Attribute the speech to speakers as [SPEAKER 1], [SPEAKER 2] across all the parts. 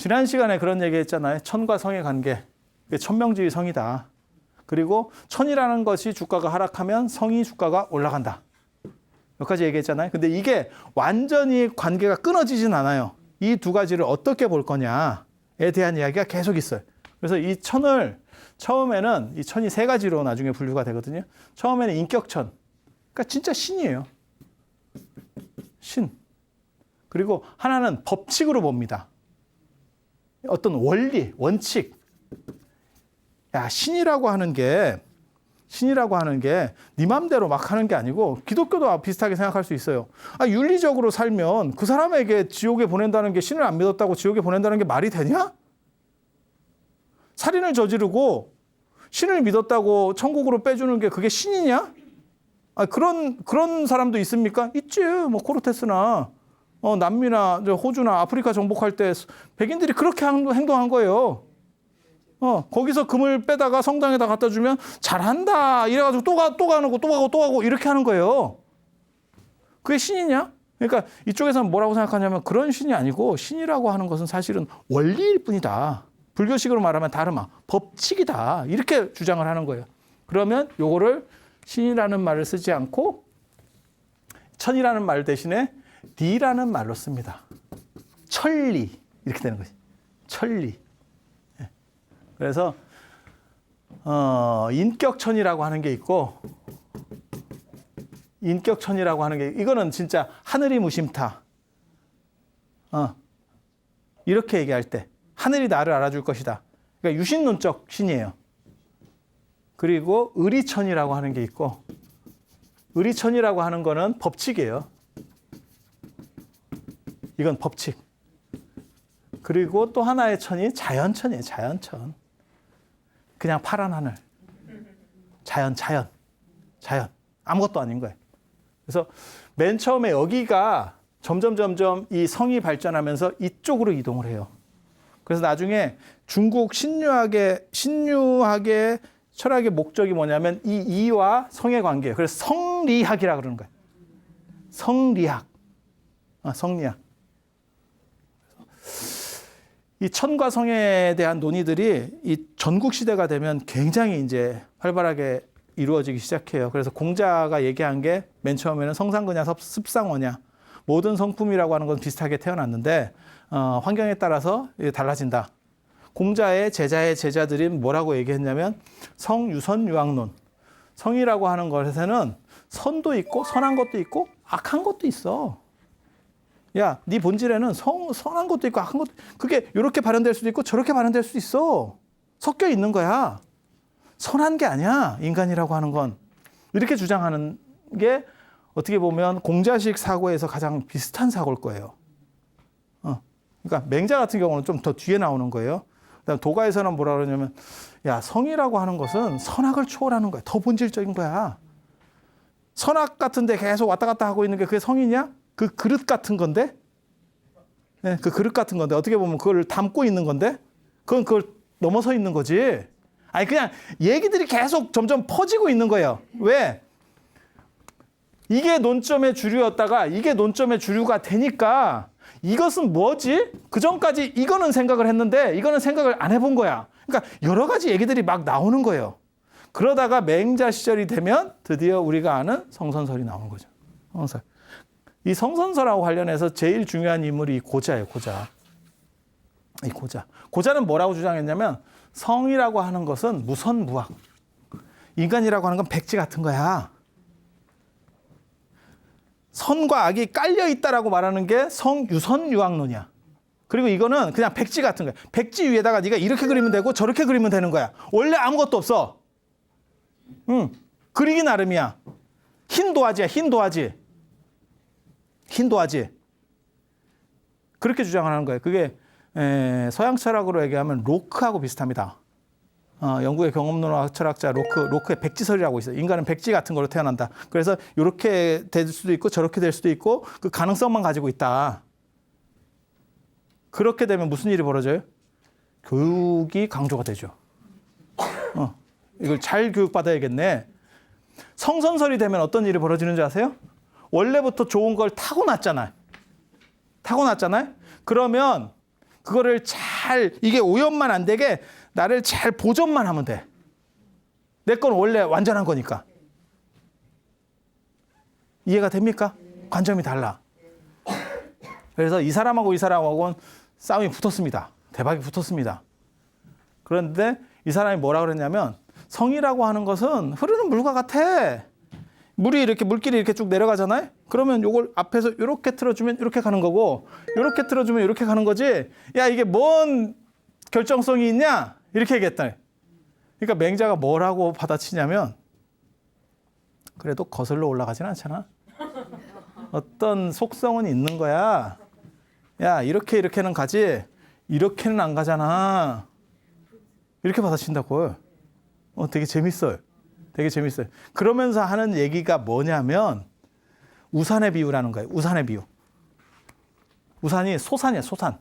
[SPEAKER 1] 지난 시간에 그런 얘기 했잖아요. 천과 성의 관계. 이게 천명지의 성이다. 그리고 천이라는 것이 주가가 하락하면 성이 주가가 올라간다. 여기까지 얘기했잖아요. 근데 이게 완전히 관계가 끊어지진 않아요. 이 두 가지를 어떻게 볼 거냐에 대한 이야기가 계속 있어요. 그래서 이 천을 처음에는 이 천이 세 가지로 나중에 분류가 되거든요. 처음에는 인격천. 그러니까 진짜 신이에요. 신. 그리고 하나는 법칙으로 봅니다. 어떤 원리, 원칙. 야, 신이라고 하는 게 네 맘대로 막 하는 게 아니고 기독교도 비슷하게 생각할 수 있어요. 아, 윤리적으로 살면 그 사람에게 지옥에 보낸다는 게 신을 안 믿었다고 지옥에 보낸다는 게 말이 되냐? 살인을 저지르고 신을 믿었다고 천국으로 빼주는 게 그게 신이냐? 아, 그런 사람도 있습니까? 있지. 뭐 코르테스나 남미나 호주나 아프리카 정복할 때 백인들이 그렇게 행동한 거예요. 거기서 금을 빼다가 성당에다 갖다 주면 잘한다 이래가지고 또 가고 이렇게 하는 거예요. 그게 신이냐? 그러니까 이쪽에서는 뭐라고 생각하냐면 그런 신이 아니고 신이라고 하는 것은 사실은 원리일 뿐이다. 불교식으로 말하면 다르마, 법칙이다. 이렇게 주장을 하는 거예요. 그러면 요거를 신이라는 말을 쓰지 않고 천이라는 말 대신에 니라는 말로 씁니다. 천리 이렇게 되는 거지. 천리. 그래서 인격천이라고 하는 게 있고 인격천이라고 하는 게 이거는 진짜 하늘이 무심타. 이렇게 얘기할 때 하늘이 나를 알아줄 것이다. 그러니까 유신론적 신이에요. 그리고 의리천이라고 하는 게 있고 의리천이라고 하는 거는 법칙이에요. 이건 법칙. 그리고 또 하나의 천이 자연천이에요. 자연천. 그냥 파란 하늘. 자연. 아무것도 아닌 거예요. 그래서 맨 처음에 여기가 점점 이 성이 발전하면서 이쪽으로 이동을 해요. 그래서 나중에 중국 신유학의 철학의 목적이 뭐냐면 이 이와 성의 관계예요. 그래서 성리학이라고 그러는 거예요. 성리학. 성리학. 이 천과 성에 대한 논의들이 이 전국 시대가 되면 굉장히 이제 활발하게 이루어지기 시작해요. 그래서 공자가 얘기한 게 맨 처음에는 성상거냐 습상어냐 모든 성품이라고 하는 건 비슷하게 태어났는데 환경에 따라서 달라진다. 공자의 제자의 제자들이 뭐라고 얘기했냐면 성유선유학론. 성이라고 하는 것에는 선도 있고 선한 것도 있고 악한 것도 있어. 야, 네 본질에는 선한 것도 있고 악한 것도 그게 이렇게 발현될 수도 있고 저렇게 발현될 수도 있어. 섞여 있는 거야. 선한 게 아니야. 인간이라고 하는 건. 이렇게 주장하는 게 어떻게 보면 공자식 사고에서 가장 비슷한 사고일 거예요. 그러니까 맹자 같은 경우는 좀 더 뒤에 나오는 거예요. 그다음 도가에서는 뭐라 그러냐면 야, 성이라고 하는 것은 선악을 초월하는 거야. 더 본질적인 거야. 선악 같은 데 계속 왔다 갔다 하고 있는 게 그게 성이냐? 그 그릇 같은 건데, 네, 그 그릇 같은 건데 어떻게 보면 그걸 담고 있는 건데, 그걸 넘어서 있는 거지. 아니 그냥 얘기들이 계속 점점 퍼지고 있는 거예요. 왜? 이게 논점의 주류였다가 이게 논점의 주류가 되니까 이것은 뭐지? 그 전까지 이거는 생각을 했는데 이거는 생각을 안 해본 거야. 그러니까 여러 가지 얘기들이 막 나오는 거예요. 그러다가 맹자 시절이 되면 드디어 우리가 아는 성선설이 나오는 거죠. 성선설. 이 성선설하고 관련해서 제일 중요한 인물이 이 고자예요. 고자. 이 고자. 고자는 뭐라고 주장했냐면 성이라고 하는 것은 무선무악. 인간이라고 하는 건 백지 같은 거야. 선과 악이 깔려 있다라고 말하는 게 성유선유학론이야. 그리고 이거는 그냥 백지 같은 거야. 백지 위에다가 네가 이렇게 그리면 되고 저렇게 그리면 되는 거야. 원래 아무것도 없어. 그리기 나름이야. 흰 도화지야. 흰 도화지. 그렇게 주장하는 거예요. 그게 서양 철학으로 얘기하면 로크하고 비슷합니다. 영국의 경험론학 철학자 로크의 백지설이라고 있어요. 인간은 백지 같은 거로 태어난다. 그래서 이렇게 될 수도 있고 저렇게 될 수도 있고 그 가능성만 가지고 있다. 그렇게 되면 무슨 일이 벌어져요? 교육이 강조가 되죠. 이걸 잘 교육받아야겠네. 성선설이 되면 어떤 일이 벌어지는지 아세요? 원래부터 좋은 걸 타고났잖아요. 그러면 그거를 잘 이게 오염만 안 되게 나를 잘 보존만 하면 돼. 내 건 원래 완전한 거니까. 이해가 됩니까? 관점이 달라. 그래서 이 사람하고 이 사람하고는 싸움이 붙었습니다. 대박이 붙었습니다. 그런데 이 사람이 뭐라 그랬냐면 성이라고 하는 것은 흐르는 물과 같아. 물이 이렇게 물길이 이렇게 쭉 내려가잖아요. 그러면 요걸 앞에서 이렇게 틀어주면 이렇게 가는 거고 이렇게 틀어주면 이렇게 가는 거지. 야 이게 뭔 결정성이 있냐? 이렇게 얘기했다. 그러니까 맹자가 뭐라고 받아치냐면 그래도 거슬러 올라가진 않잖아. 어떤 속성은 있는 거야. 야 이렇게는 가지 이렇게는 안 가잖아. 이렇게 받아친다고. 되게 재밌어요. 되게 재밌어요. 그러면서 하는 얘기가 뭐냐면 우산의 비유라는 거예요. 우산의 비유. 우산이 소산이야, 소산.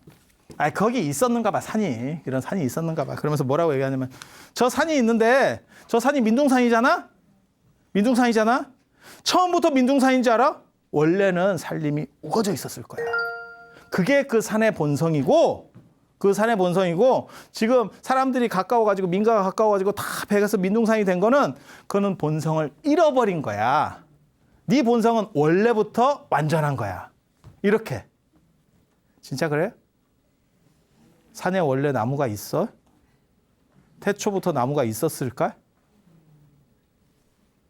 [SPEAKER 1] 아, 거기 있었는가 봐, 산이. 이런 산이 있었는가 봐. 그러면서 뭐라고 얘기하냐면 저 산이 있는데 저 산이 민둥산이잖아? 민둥산이잖아? 처음부터 민둥산인 줄 알아? 원래는 산림이 우거져 있었을 거야. 그게 그 산의 본성이고 그 산의 본성이고 지금 사람들이 가까워가지고 민가가 가까워가지고 다 배가서 민둥산이 된 거는 그는 본성을 잃어버린 거야. 네 본성은 원래부터 완전한 거야. 이렇게. 진짜 그래? 산에 원래 나무가 있어? 태초부터 나무가 있었을까?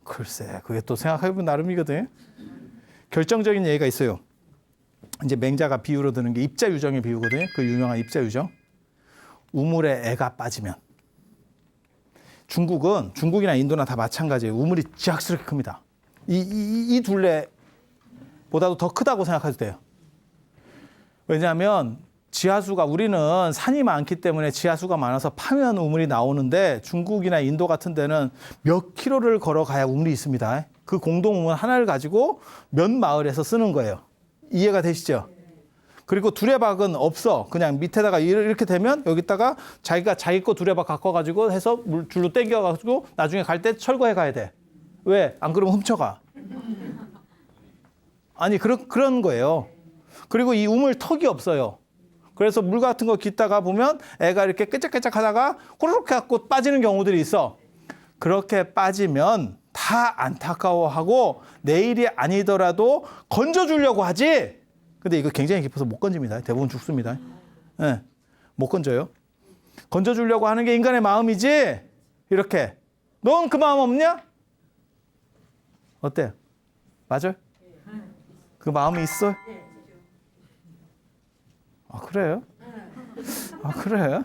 [SPEAKER 1] 글쎄, 그게 또 생각해보면 나름이거든. 결정적인 얘기가 있어요. 이제 맹자가 비유로 드는 게 입자유정의 비유거든요. 그 유명한 입자유정. 우물에 애가 빠지면. 중국이나 인도나 다 마찬가지예요. 우물이 지악스럽게 큽니다. 이 둘레보다도 더 크다고 생각해도 돼요. 왜냐하면 지하수가 우리는 산이 많기 때문에 지하수가 많아서 파면 우물이 나오는데 중국이나 인도 같은 데는 몇 킬로를 걸어가야 우물이 있습니다. 그 공동 우물 하나를 가지고 몇 마을에서 쓰는 거예요. 이해가 되시죠? 그리고 두레박은 없어. 그냥 밑에다가 이렇게 되면 여기다가 자기가 자기 거 두레박 갖고 해서 줄로 당겨가지고 나중에 갈 때 철거해 가야 돼. 왜? 안 그러면 훔쳐가. 아니 그런 거예요. 그리고 이 우물 턱이 없어요. 그래서 물 같은 거 깃다가 보면 애가 이렇게 깨짝깨짝 하다가 호로록 해갖고 빠지는 경우들이 있어. 그렇게 빠지면 다 안타까워하고 내일이 아니더라도 건져주려고 하지. 근데 이거 굉장히 깊어서 못 건집니다. 대부분 죽습니다. 네, 못 건져요. 건져주려고 하는 게 인간의 마음이지. 이렇게. 넌 그 마음 없냐? 어때? 맞아요? 그 마음이 있어? 아, 그래요? 아, 그래?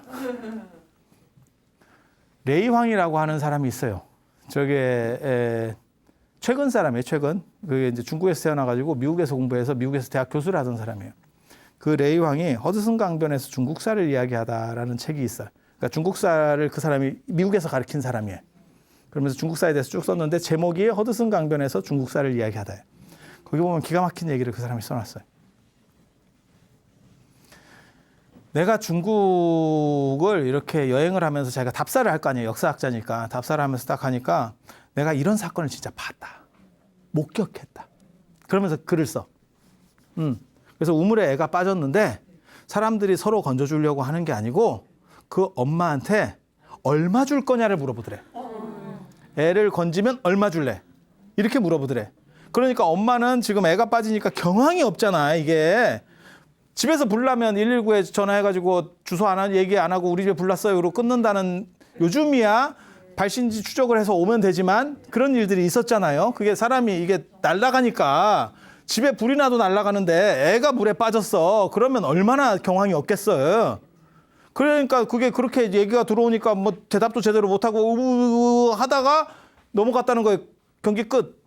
[SPEAKER 1] 레이황이라고 하는 사람이 있어요. 저게 최근 사람이에요. 최근. 그게 이제 중국에서 태어나가지고 미국에서 공부해서 미국에서 대학 교수를 하던 사람이에요. 그 레이황이 허드슨 강변에서 중국사를 이야기하다라는 책이 있어요. 그러니까 중국사를 그 사람이 미국에서 가르친 사람이에요. 그러면서 중국사에 대해서 쭉 썼는데 제목이 허드슨 강변에서 중국사를 이야기하다예요. 거기 보면 기가 막힌 얘기를 그 사람이 써놨어요. 내가 중국을 이렇게 여행을 하면서 자기가 답사를 할 거 아니에요. 역사학자니까. 답사를 하면서 딱 하니까 내가 이런 사건을 진짜 봤다. 목격했다. 그러면서 글을 써. 그래서 우물에 애가 빠졌는데 사람들이 서로 건져주려고 하는 게 아니고 그 엄마한테 얼마 줄 거냐를 물어보더래. 애를 건지면 얼마 줄래? 이렇게 물어보더래. 그러니까 엄마는 지금 애가 빠지니까 경황이 없잖아, 이게. 집에서 불나면 119에 전화해가지고 주소 얘기 안 하고 우리 집에 불났어요. 그러고 끊는다는 요즘이야 발신지 추적을 해서 오면 되지만 그런 일들이 있었잖아요. 그게 사람이 이게 날아가니까 집에 불이 나도 날아가는데 애가 물에 빠졌어. 그러면 얼마나 경황이 없겠어요. 그러니까 그게 그렇게 얘기가 들어오니까 뭐 대답도 제대로 못하고 하다가 넘어갔다는 거예요. 경기 끝.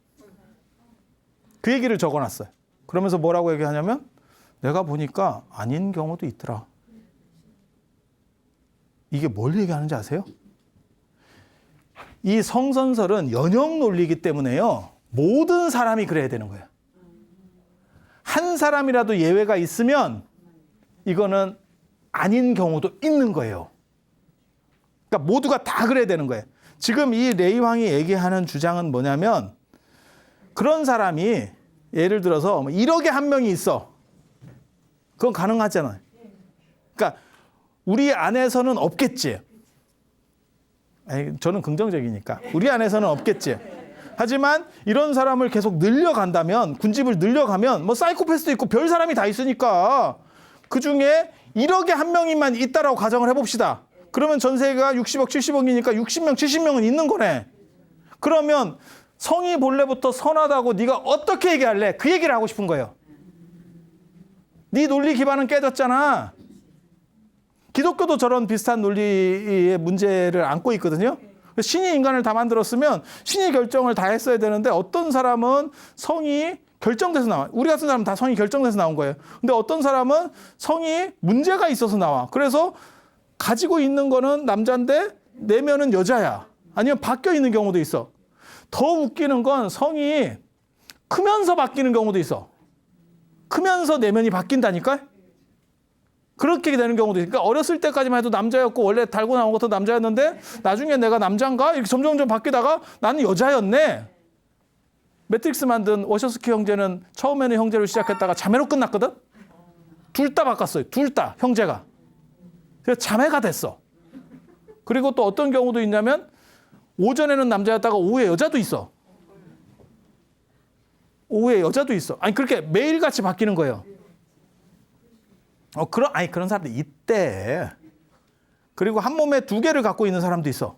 [SPEAKER 1] 그 얘기를 적어놨어요. 그러면서 뭐라고 얘기하냐면 내가 보니까 아닌 경우도 있더라. 이게 뭘 얘기하는지 아세요? 이 성선설은 연역 논리이기 때문에요. 모든 사람이 그래야 되는 거예요. 한 사람이라도 예외가 있으면 이거는 아닌 경우도 있는 거예요. 그러니까 모두가 다 그래야 되는 거예요. 지금 이 레이황이 얘기하는 주장은 뭐냐면 그런 사람이 예를 들어서 1억에 한 명이 있어. 그건 가능하잖아요. 그러니까 우리 안에서는 없겠지. 아니, 저는 긍정적이니까. 우리 안에서는 없겠지. 하지만 이런 사람을 계속 늘려간다면, 군집을 늘려가면 뭐 사이코패스도 있고 별 사람이 다 있으니까 그중에 1억에 한 명이만 있다라고 가정을 해봅시다. 그러면 전세가 60억, 70억이니까 60명, 70명은 있는 거네. 그러면 성이 본래부터 선하다고 네가 어떻게 얘기할래? 그 얘기를 하고 싶은 거예요. 네 논리 기반은 깨졌잖아. 기독교도 저런 비슷한 논리의 문제를 안고 있거든요. 신이 인간을 다 만들었으면 신이 결정을 다 했어야 되는데 어떤 사람은 성이 결정돼서 나와. 우리 같은 사람은 다 성이 결정돼서 나온 거예요. 근데 어떤 사람은 성이 문제가 있어서 나와. 그래서 가지고 있는 거는 남자인데 내면은 여자야. 아니면 바뀌어 있는 경우도 있어. 더 웃기는 건 성이 크면서 바뀌는 경우도 있어. 크면서 내면이 바뀐다니까? 그렇게 되는 경우도 있으니까 어렸을 때까지만 해도 남자였고 원래 달고 나온 것도 남자였는데 나중에 내가 남자인가? 이렇게 점점 바뀌다가 나는 여자였네. 매트릭스 만든 워셔스키 형제는 처음에는 형제로 시작했다가 자매로 끝났거든? 둘 다 바꿨어요. 둘 다 형제가. 그래서 자매가 됐어. 그리고 또 어떤 경우도 있냐면 오전에는 남자였다가 오후에 여자도 있어. 오후에 여자도 있어. 아니 그렇게 매일같이 바뀌는 거예요. 그런 사람들 있대. 그리고 한 몸에 두 개를 갖고 있는 사람도 있어.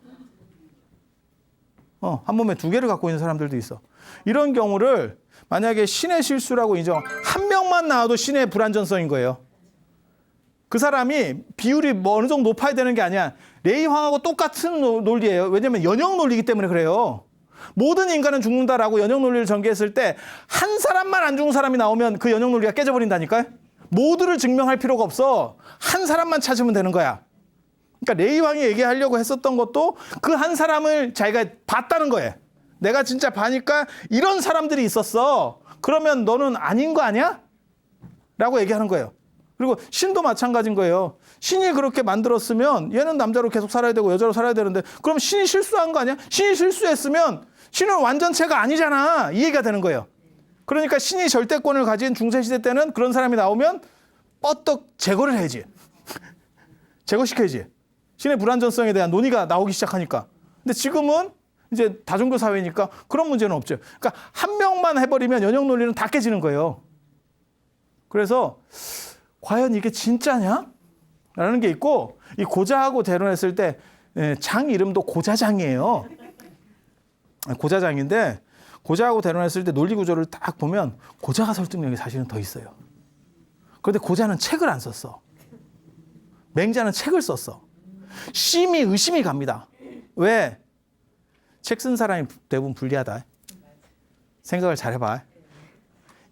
[SPEAKER 1] 한 몸에 두 개를 갖고 있는 사람들도 있어. 이런 경우를 만약에 신의 실수라고 한 명만 나와도 신의 불완전성인 거예요. 그 사람이 비율이 뭐 어느 정도 높아야 되는 게 아니야. 레이황하고 똑같은 논리예요. 왜냐면 연역 논리이기 때문에 그래요. 모든 인간은 죽는다라고 연역 논리를 전개했을 때 한 사람만 안 죽은 사람이 나오면 그 연역 논리가 깨져버린다니까요. 모두를 증명할 필요가 없어. 한 사람만 찾으면 되는 거야. 그러니까 레이왕이 얘기하려고 했었던 것도 그 한 사람을 자기가 봤다는 거예요. 내가 진짜 봐니까 이런 사람들이 있었어. 그러면 너는 아닌 거 아니야? 라고 얘기하는 거예요. 그리고 신도 마찬가지인 거예요. 신이 그렇게 만들었으면 얘는 남자로 계속 살아야 되고 여자로 살아야 되는데 그럼 신이 실수한 거 아니야? 신이 실수했으면 신은 완전체가 아니잖아. 이 얘기가 되는 거예요. 그러니까 신이 절대권을 가진 중세시대 때는 그런 사람이 나오면 뻗떡 제거를 해야지. 제거시켜야지. 신의 불완전성에 대한 논의가 나오기 시작하니까. 근데 지금은 이제 다종교 사회니까 그런 문제는 없죠. 그러니까 한 명만 해버리면 연역 논리는 다 깨지는 거예요. 그래서 과연 이게 진짜냐? 라는 게 있고 이 고자하고 대론했을 때 장 이름도 고자장이에요. 고자장인데 고자하고 대론했을 때 논리 구조를 딱 보면 고자가 설득력이 사실은 더 있어요. 그런데 고자는 책을 안 썼어. 맹자는 책을 썼어. 심히 의심이 갑니다. 왜? 책 쓴 사람이 대부분 불리하다. 생각을 잘 해봐.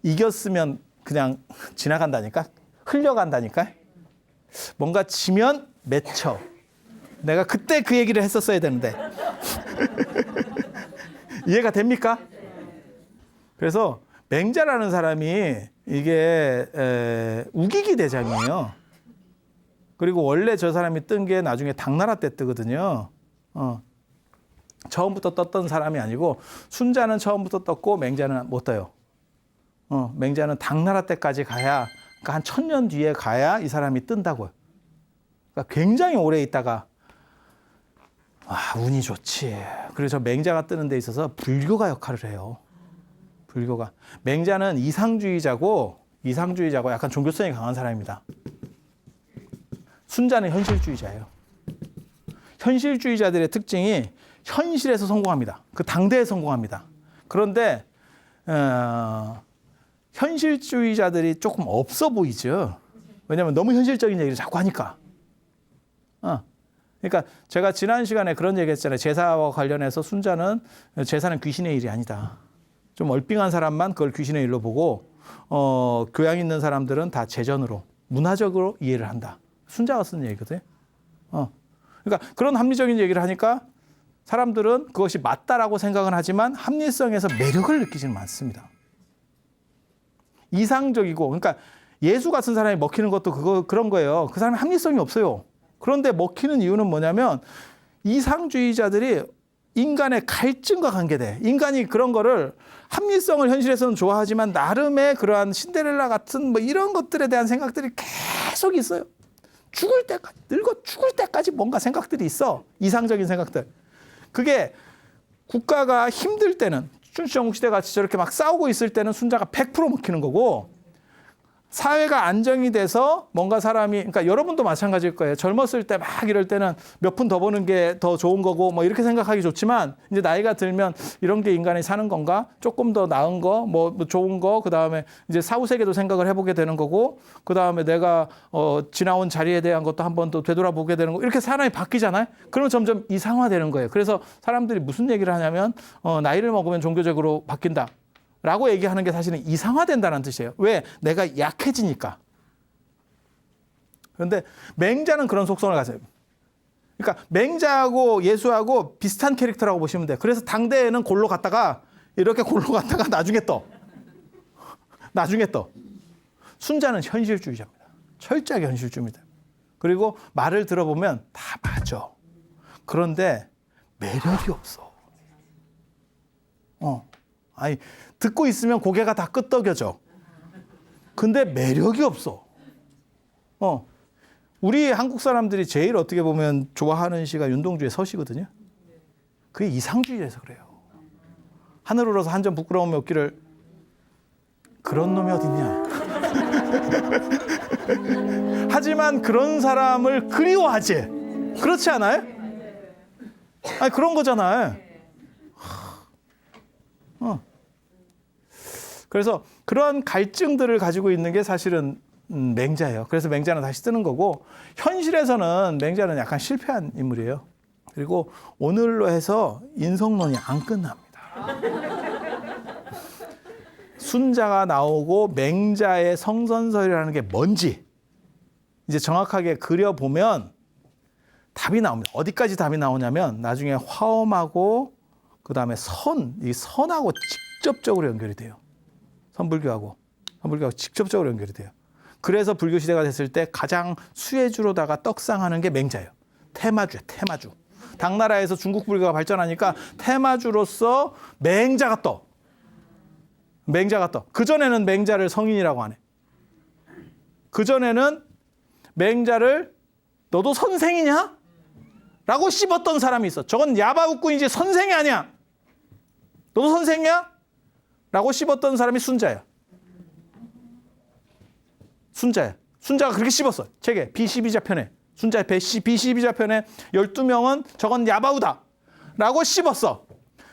[SPEAKER 1] 이겼으면 그냥 지나간다니까? 흘려간다니까? 뭔가 지면 맺혀. 내가 그때 그 얘기를 했었어야 되는데. 이해가 됩니까? 그래서 맹자라는 사람이 이게 우기기 대장이에요. 그리고 원래 저 사람이 뜬 게 나중에 당나라 때 뜨거든요. 처음부터 떴던 사람이 아니고 순자는 처음부터 떴고 맹자는 못 떠요. 맹자는 당나라 때까지 가야, 그러니까 한 1000년 뒤에 가야 이 사람이 뜬다고요. 그러니까 굉장히 오래 있다가 운이 좋지. 그래서 맹자가 뜨는 데 있어서 불교가 역할을 해요. 불교가. 맹자는 이상주의자고 약간 종교성이 강한 사람입니다. 순자는 현실주의자예요. 현실주의자들의 특징이 현실에서 성공합니다. 그 당대에 성공합니다. 그런데 현실주의자들이 조금 없어 보이죠. 왜냐하면 너무 현실적인 얘기를 자꾸 하니까. 그러니까 제가 지난 시간에 그런 얘기 했잖아요. 제사와 관련해서 순자는 제사는 귀신의 일이 아니다. 좀 얼빙한 사람만 그걸 귀신의 일로 보고 교양 있는 사람들은 다 제전으로 문화적으로 이해를 한다. 순자가 쓴 얘기거든요. 그러니까 그런 합리적인 얘기를 하니까 사람들은 그것이 맞다라고 생각은 하지만 합리성에서 매력을 느끼지는 않습니다. 이상적이고, 그러니까 예수 같은 사람이 먹히는 것도 그런 거예요. 그 사람이 합리성이 없어요. 그런데 먹히는 이유는 뭐냐면 이상주의자들이 인간의 갈증과 관계돼. 인간이 그런 거를 합리성을 현실에서는 좋아하지만 나름의 그러한 신데렐라 같은 뭐 이런 것들에 대한 생각들이 계속 있어요. 죽을 때까지, 늙어 죽을 때까지 뭔가 생각들이 있어. 이상적인 생각들. 그게 국가가 힘들 때는, 춘추 전국시대 같이 저렇게 막 싸우고 있을 때는 순자가 100% 먹히는 거고, 사회가 안정이 돼서 뭔가 사람이, 그러니까 여러분도 마찬가지일 거예요. 젊었을 때 막 이럴 때는 몇 푼 더 버는 게 더 좋은 거고 뭐 이렇게 생각하기 좋지만, 이제 나이가 들면 이런 게 인간이 사는 건가? 조금 더 나은 거, 뭐 좋은 거, 그 다음에 이제 사후세계도 생각을 해보게 되는 거고, 그 다음에 내가 지나온 자리에 대한 것도 한 번 더 되돌아보게 되는 거, 이렇게 사람이 바뀌잖아요. 그러면 점점 이상화되는 거예요. 그래서 사람들이 무슨 얘기를 하냐면 나이를 먹으면 종교적으로 바뀐다 라고 얘기하는 게 사실은 이상화된다는 뜻이에요. 왜? 내가 약해지니까. 그런데 맹자는 그런 속성을 가져요. 그러니까 맹자하고 예수하고 비슷한 캐릭터라고 보시면 돼요. 그래서 당대에는 골로 갔다가 이렇게 골로 갔다가 나중에 떠. 나중에 떠. 순자는 현실주의자입니다. 철저하게 현실주의입니다. 그리고 말을 들어보면 다 맞아. 그런데 매력이 없어. 아니, 듣고 있으면 고개가 다 끄덕여져. 근데 매력이 없어. 우리 한국 사람들이 제일 어떻게 보면 좋아하는 시가 윤동주의 서시거든요. 그게 이상주의에서 그래요. 하늘 우러서 한 점 부끄러움이 없기를, 그런 놈이 어딨냐. 하지만 그런 사람을 그리워하지. 그렇지 않아요? 아니, 그런 거잖아요. 그래서 그런 갈증들을 가지고 있는 게 사실은 맹자예요. 그래서 맹자는 다시 뜨는 거고, 현실에서는 맹자는 약간 실패한 인물이에요. 그리고 오늘로 해서 인성론이 안 끝납니다. 순자가 나오고 맹자의 성선설이라는 게 뭔지 이제 정확하게 그려보면 답이 나옵니다. 어디까지 답이 나오냐면 나중에 화엄하고 그 다음에 이 선하고 직접적으로 연결이 돼요. 선불교하고 직접적으로 연결이 돼요. 그래서 불교 시대가 됐을 때 가장 수혜주로다가 떡상하는 게 맹자예요. 태마주예요. 태마주. 당나라에서 중국 불교가 발전하니까 태마주로서 맹자가 떠. 그전에는 맹자를 성인이라고 안 해. 그전에는 맹자를 너도 선생이냐? 라고 씹었던 사람이 있어. 저건 야바웃꾼이지 선생이 아니야. 너도 선생이야? 라고 씹었던 사람이 순자야. 순자가 그렇게 씹었어. 책에 B12자 편에. 순자의 B12자 편에 12명은 저건 야바우다 라고 씹었어.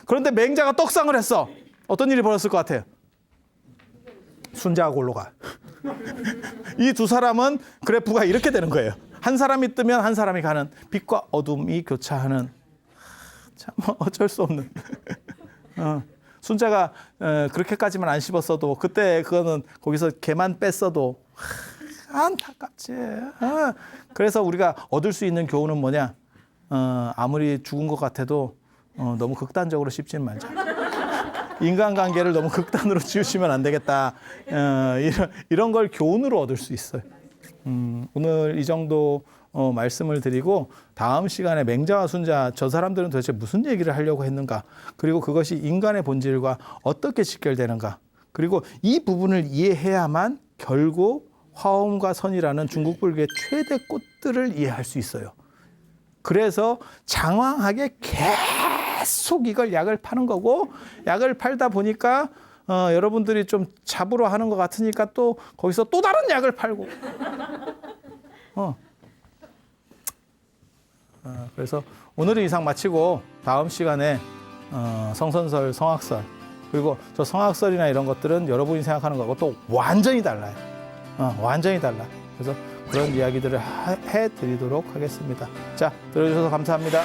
[SPEAKER 1] 그런데 맹자가 떡상을 했어. 어떤 일이 벌어졌을 것 같아요? 순자가 골로 가. 이 두 사람은 그래프가 이렇게 되는 거예요. 한 사람이 뜨면 한 사람이 가는, 빛과 어둠이 교차하는, 참 어쩔 수 없는. 순자가 그렇게까지만 안 씹었어도, 그때 그거는 거기서 개만 뺐어도 안타깝지. 그래서 우리가 얻을 수 있는 교훈은 뭐냐? 아무리 죽은 것 같아도 너무 극단적으로 씹지는 말자. 인간관계를 너무 극단으로 지우시면 안 되겠다. 이런 걸 교훈으로 얻을 수 있어요. 오늘 이 정도 말씀을 드리고, 다음 시간에 맹자와 순자, 저 사람들은 도대체 무슨 얘기를 하려고 했는가, 그리고 그것이 인간의 본질과 어떻게 직결되는가, 그리고 이 부분을 이해해야만 결국 화엄과 선이라는 중국 불교의 최대 꽃들을 이해할 수 있어요. 그래서 장황하게 계속 이걸 약을 파는 거고, 약을 팔다 보니까 여러분들이 좀 잡으러 하는 것 같으니까 또 거기서 또 다른 약을 팔고. 그래서 오늘은 이상 마치고 다음 시간에 성선설, 성악설, 그리고 저 성악설이나 이런 것들은 여러분이 생각하는 거하고 또 완전히 달라요. 완전히 달라. 그래서 그런 이야기들을 해드리도록 하겠습니다. 자, 들어주셔서 감사합니다.